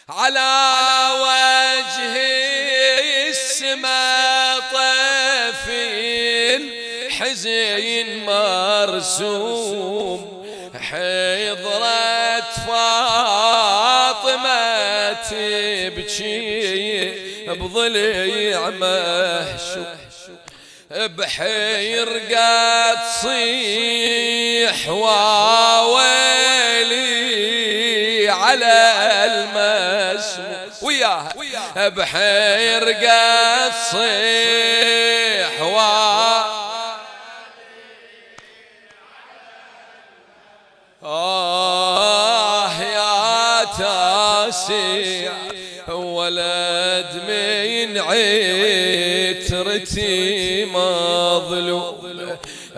على وجه السما طفين حزين مرسوم حضرة فاطمة تبكي بضليع مهشوم بحير قد تصيح واويلي على المسموم وياها بحير قد تصيح يا تاسع ولد من عترتي مظلوم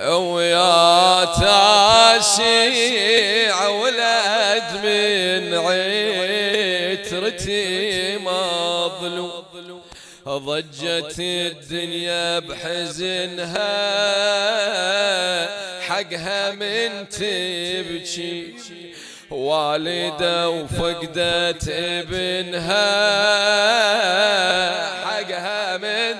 ويا تاسع ولد من عترتي مظلوم ضجت الدنيا بحزنها حقها من تبكي والدة وفقدت ابنها حقها من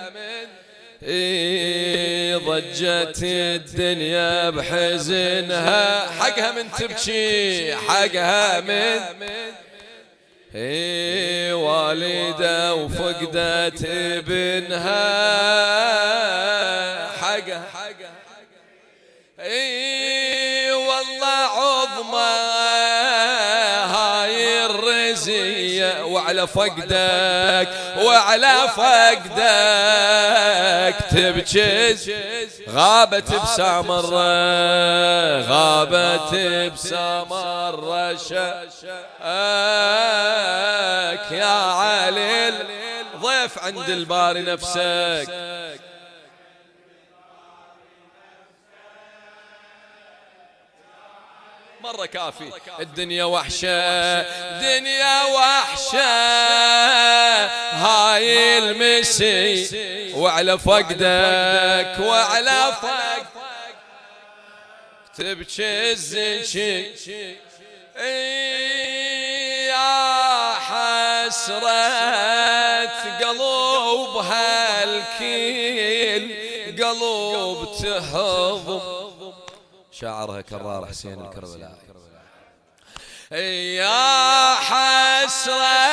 ضجت الدنيا بحزنها حقها من تبكي حقها من والدة وفقدت ابنها حقها والله عظمى هاي الرزية وعلى فقدك تبكي غابت بسامرة يا علي ضيف عند الباري نفسك مرة كافي الدنيا وحشة هاي المسي وعلى فقدك تبكي الزكي يا حسرة قلوب هالكيل قلوب تهضم شاعرها كرار حسين الكربلاء يا حسرة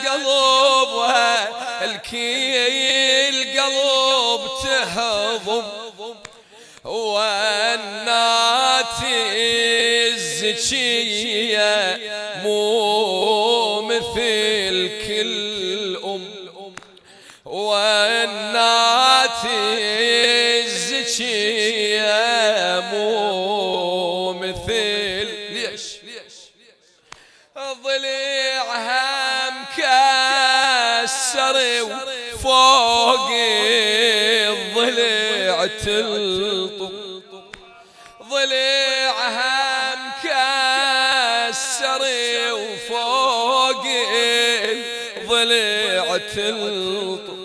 قلوبها الكيل قلوب تهضم والناتي الزكية مو مثل كل والناتي الزكية مو مثل ليش ضليعها مكسر فوق الضليع تلطم ضليعها مكسر وفوق الضليع تلطم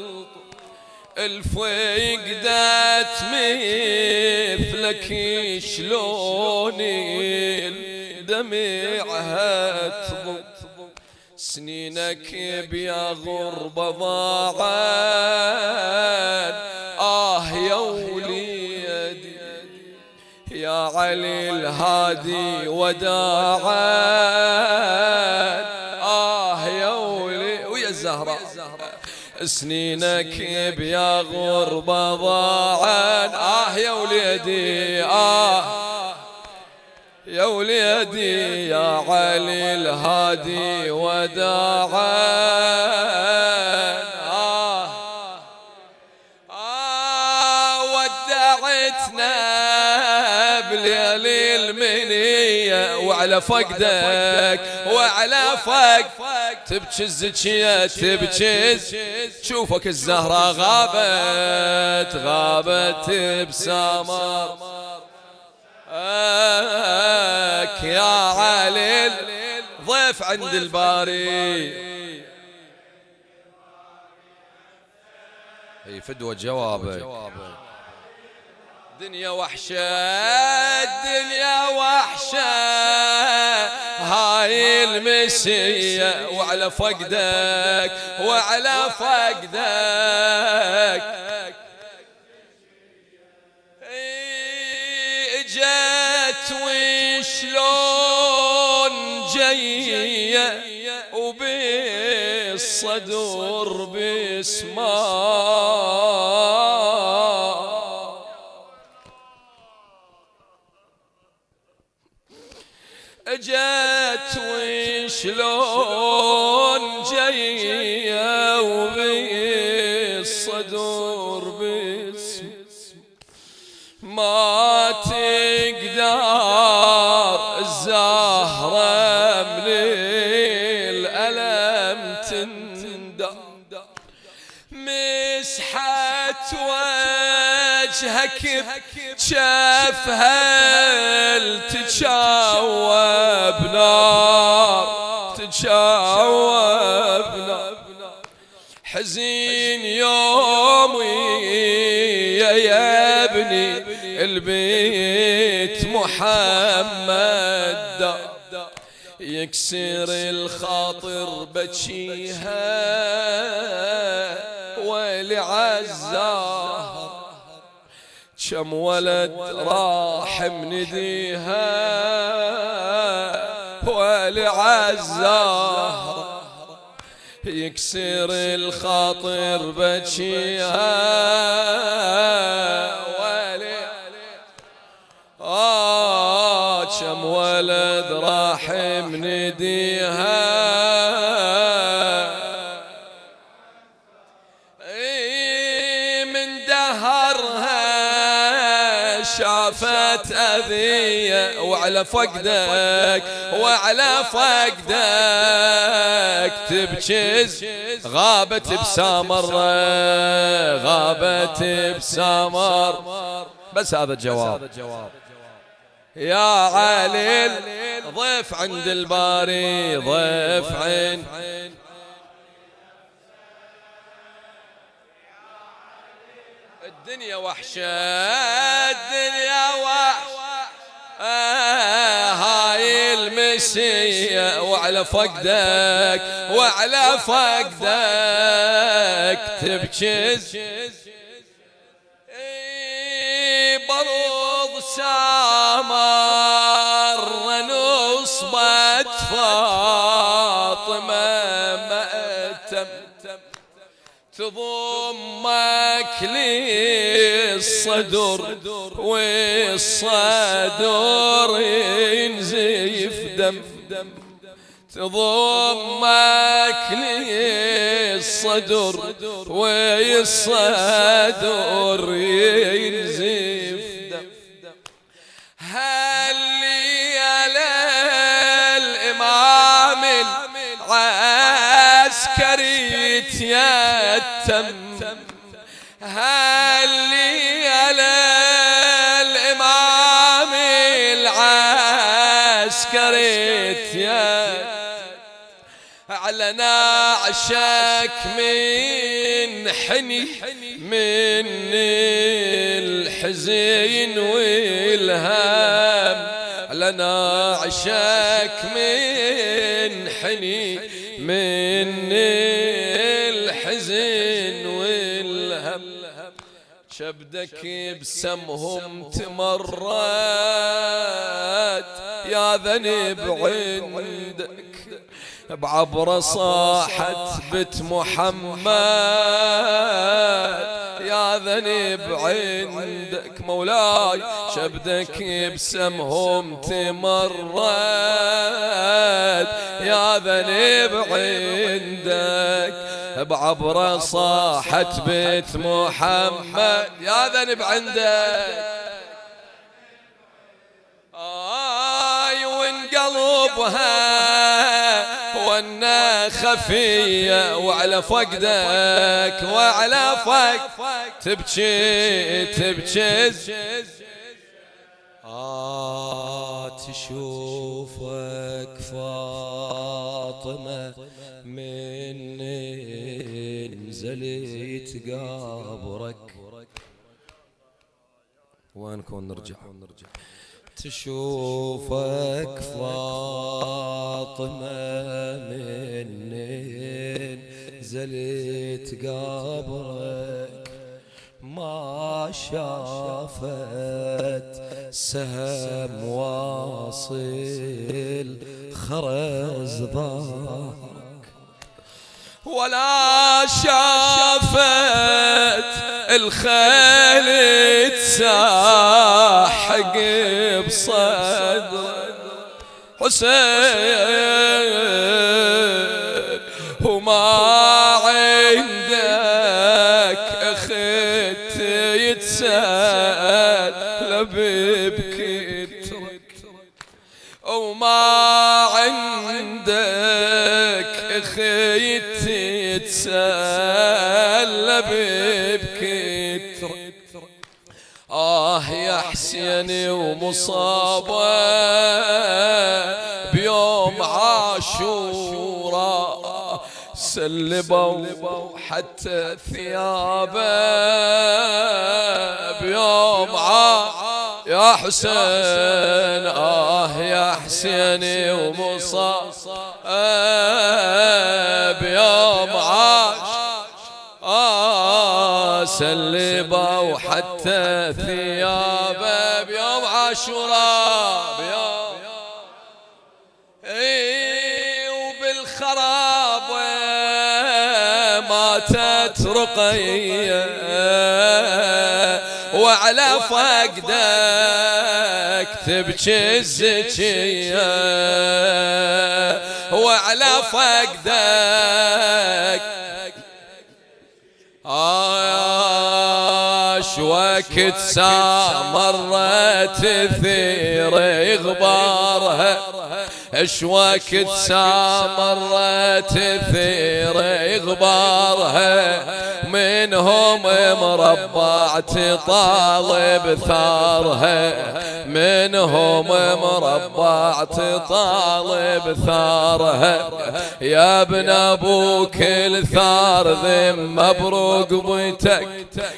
الفقدت مثلك شلون دمعها تضم سنينك بيا غربة ضاعت يا وليدي يا علي الهادي وداعت يا وليدي ويا الزهراء سنينك بيا غربة ضاعت يا وليدي يا وليدي يا علي الهادي وداعت ودعتنا بليل المنية وعلى فقدك تبكي الزكية تبكي شوفك الزهرة غابت بسمر يا علي ضيف عند الباري هي فدوة جوابك الدنيا وحشة الدنيا وحشة هاي المسية وعلى فقدك وعلى فقدك جت وشلون جاية وبالصدور بسماء جت وشلون جاية وبالصدور بسماء ما تقدر الزهرة من الألم تندى مسحت وجهك بجفها تجاوب نار تجاوب نار حزين يومي يا ابني البيت محمد يكسر الخاطر بجيها ولعزاه كم ولد راح منديها ولعزاه يكسر الخاطر بجيها كم ولد راح منديها من دهرها شافت أذية وعلى فقدك وعلى فقدك تبجز غابت بسامر غابت بسامر بس هذا الجواب يا علي ضيف عند الباري ضيف عين الدنيا وحشة الدنيا وحشة هاي المسية وعلى فقدك وعلى فقدك تبجز برض سامر نصبت فاطمة مأتم تضمك للصدر والصدر ينزف دم تضمك للصدر والصدر ينزف دم هل على الإمام العسكري يتيتم هل على الإمام العسكري يتيتم على نعشك من حني من الحزين والهام على نعشك من حني من الحزين والهم شبدك بسمهم تمرد يا ذنب عندك بعبر صاحت بت محمد يا ذنب عندك مولاي شبدك بسمهم تمرد يا ذنب عندك بعبر صاحت بت محمد يا ذنب عندك وانقلبها وانا خفية وعلى فقدك وعلى فقدك تبكي تبكي تشوفك فاطمة من نزلت قبرك وينكم نرجع تشوفك فاطمة من نزلت قبرك ما شافت سهم واصل خرز ظهرك ولا شافت الخيل تساحق بصدرك حسين وما عندك اخت يتسال ببكيتك وما عندك اخت يتسال ببكيتك يا حسيني ومصابة بيوم عاشوراء سلبوا حتى ثيابه بيوم يا حسين يا حسيني ومصابة بيوم سلبوا حتى ثيابه بيوم عاشوراء وبالخراب ماتت رقية وعلى فقدك تبكي الزكية وعلى فقدك وقت سامرت تثير غبارها وقت سامرت تثير غبارها منهم مربع تطالب ثارها منهم مربع تطالب ثارها يا ابن ابوك الثار ذم مبروك بيتك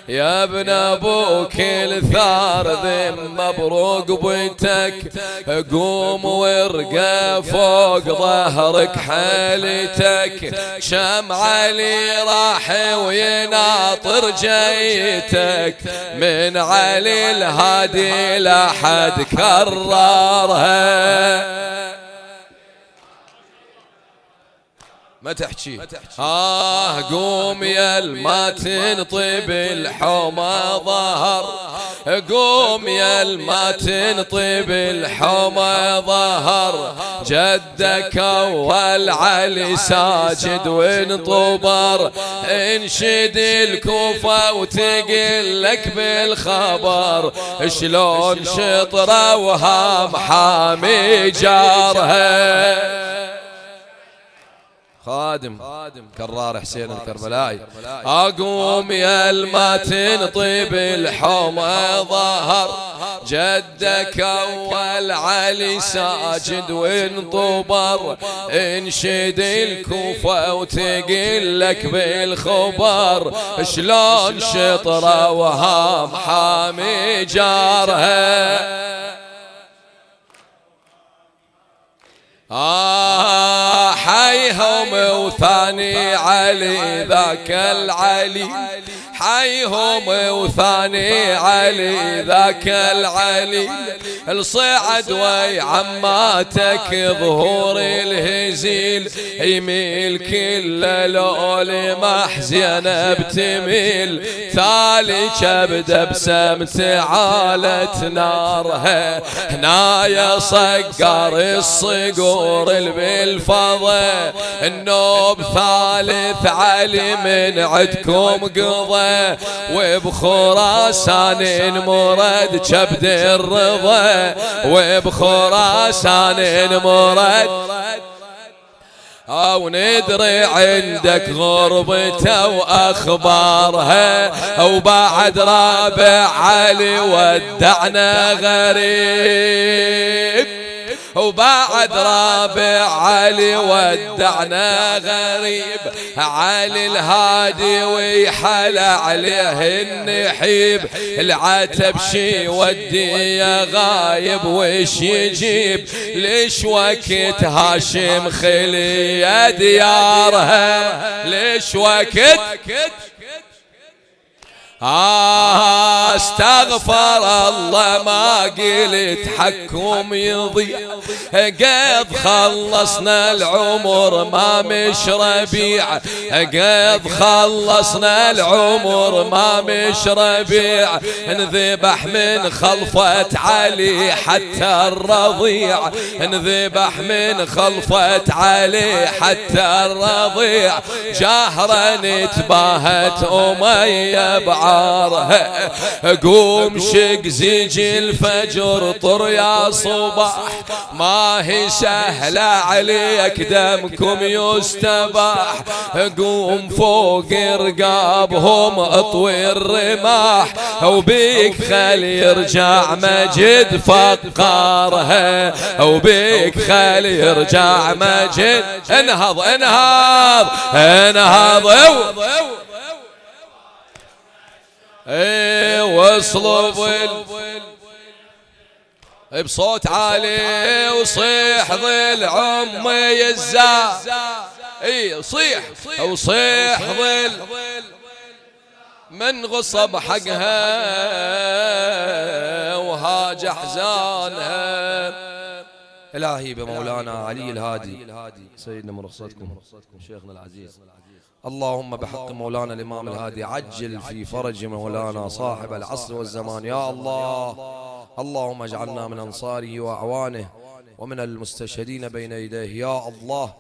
يا ابن ابوك الثار ذم مبروك بيتك قوم وارقى فوق ظهرك حالتك شمع علي راح ويناطر جيتك من علي الهادي لحد كررها ما تحكي قوم يا ما تنطب الحومة ظهر قوم يا ما تنطب الحومة ظهر جدك اول علي ساجد وانطبر انشد الكوفة وتقلك بالخبر شلون شطرة وهام حامي جارها خادم كرار حسين الكربلائي اقوم يا ما تنطب الحومة ظهر جدك اول علي ساجد وانطبر انشد الكوفة وتقلك بالخبر شلون شطرة وهام حامي جارها حيهم وثاني علي ذاك العلي حيهم وثاني علي ذاك العلي الصعد وي عماتك ظهور الهزيل يميل كل لولي محزنة بتميل ثالي كبده بسمت عالت نارها هنا يا صقر الصقور بالفضة النوب ثالث علي من عدكم قضى وبخراسان مرد كبد الرضا وبخراسان مرد او ندري عندك غربته واخبارها وبعد رابع علي ودعنا غريب وبعد رابع علي ودعنا غريب، علي الهادي ويحل عليه النحيب، العتب شي ودي يا غايب وش يجيب، ليش وقت هاشم خلي يا ديارها، ليش وقت استغفر الله ما قلت حكم يضيع، قد خلصنا العمر ما مش ربيع، قد خلصنا العمر ما مش ربيع، انذبح من خلفة علي حتى الرضيع، انذبح من خلفة علي حتى الرضيع، جهرا تباهت أمية بعارها، قوم شق زيج الفجر طر يا صباح، ما هي سهلة عليك دمكم يستباح، قوم فوق رقابهم اطوي الرماح، وبيك خلي يرجع مجد فقارها، وبيك خلي يرجع مجد. انهض انهض انهض واصلب بصوت عالي وصيح ظل عمي الزا، صيح وصيح ظل من غصب حقها وهاج احزانها. الهي بمولانا علي الهادي سيدنا مرخصتكم شيخنا العزيز، اللهم بحق مولانا الإمام الهادي عجل في فرج مولانا صاحب العصر والزمان يا الله. اللهم اجعلنا من أنصاره وأعوانه ومن المستشهدين بين يديه يا الله.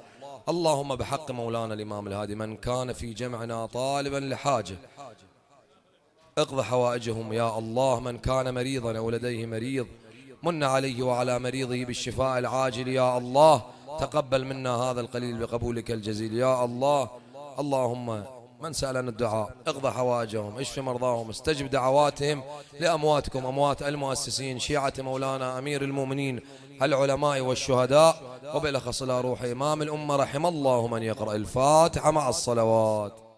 اللهم بحق مولانا الإمام الهادي من كان في جمعنا طالبا لحاجة اقض حوائجهم يا الله، من كان مريضا أو لديه مريض من عليه وعلى مريضه بالشفاء العاجل يا الله، تقبل منا هذا القليل بقبولك الجزيل يا الله. اللهم من سألنا الدعاء اقض حوائجهم، اشف مرضاهم، استجب دعواتهم لأمواتكم أموات المؤسسين شيعة مولانا أمير المؤمنين العلماء والشهداء، وبالأخص إلى روح إمام الأمة رحم الله من يقرأ الفاتحة مع الصلوات.